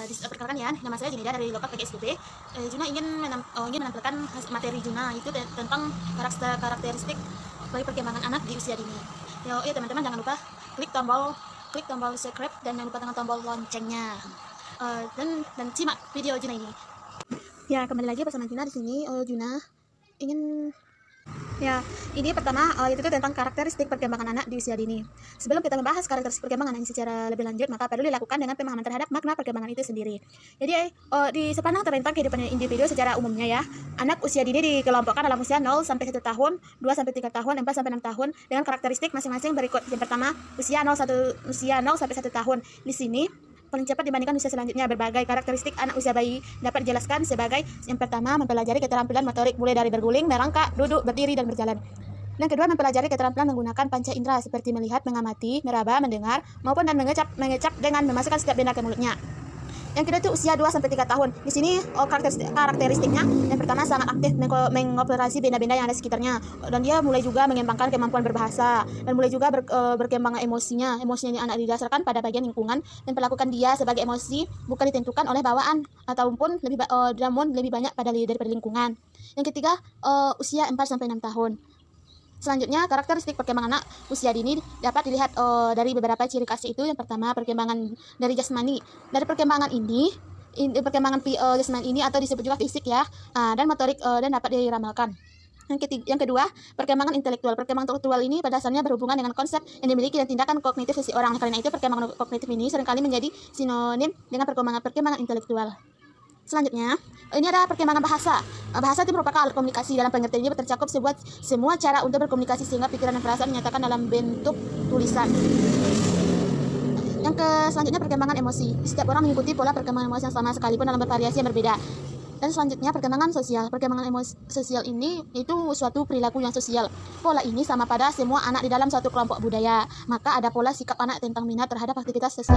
Perkenalkan ya, nama saya Junida dari Lokal PGSDP. Juna ingin menampilkan materi Juna itu tentang karakteristik bagi perkembangan anak di usia dini. Ya teman-teman, jangan lupa klik tombol subscribe dan jangan lupa tekan tombol loncengnya. Dan simak video Juna ini. Ya, kembali lagi bersama Juna di sini. Juna ingin ini pertama itu tentang karakteristik perkembangan anak di usia dini. Sebelum kita membahas karakteristik perkembangan anak secara lebih lanjut, maka perlu dilakukan dengan pemahaman terhadap makna perkembangan itu sendiri. Jadi di sepanjang tentang kehidupan individu secara umumnya ya, anak usia dini dikelompokkan dalam usia 0 sampai 1 tahun, 2 sampai 3 tahun, 4 sampai 6 tahun dengan karakteristik masing-masing berikut. Yang pertama, usia 0 sampai 1 tahun. Di sini paling cepat dibandingkan usia selanjutnya. Berbagai karakteristik anak usia bayi dapat dijelaskan sebagai: yang pertama, mempelajari keterampilan motorik mulai dari berguling, merangkak, duduk, berdiri, dan berjalan. Yang kedua, mempelajari keterampilan menggunakan panca indera seperti melihat, mengamati, meraba, mendengar, maupun dan mengecap dengan memasukkan setiap benda ke mulutnya. Yang kedua itu usia 2 sampai 3 tahun. Di sini karakteristiknya yang pertama, sangat aktif mengoperasi benda-benda yang ada sekitarnya, dan dia mulai juga mengembangkan kemampuan berbahasa dan mulai juga berkembang emosinya. Emosinya anak didasarkan pada bagian lingkungan dan perlakukan dia sebagai emosi bukan ditentukan oleh bawaan ataupun namun lebih banyak daripada lingkungan. Yang ketiga, usia 4 sampai 6 tahun. Selanjutnya, karakteristik perkembangan anak usia dini dapat dilihat dari beberapa ciri khas itu. Yang pertama, perkembangan dari jasmani. Dari perkembangan jasmani ini atau disebut juga fisik ya, dan motorik dan dapat diramalkan. Yang kedua, perkembangan intelektual. Perkembangan intelektual ini pada dasarnya berhubungan dengan konsep yang dimiliki dan tindakan kognitif seseorang. Karena itu, perkembangan kognitif ini seringkali menjadi sinonim dengan perkembangan intelektual. Selanjutnya, ini ada perkembangan bahasa. Bahasa itu merupakan alat komunikasi. Dalam pengertian ini tercakup semua cara untuk berkomunikasi sehingga pikiran dan perasaan menyatakan dalam bentuk tulisan. Selanjutnya, perkembangan emosi. Setiap orang mengikuti pola perkembangan emosi yang sama sekalipun dalam bervariasi yang berbeda. Dan selanjutnya, perkembangan sosial. Perkembangan emosi sosial ini itu suatu perilaku yang sosial. Pola ini sama pada semua anak di dalam suatu kelompok budaya. Maka ada pola sikap anak tentang minat terhadap aktivitas sosial.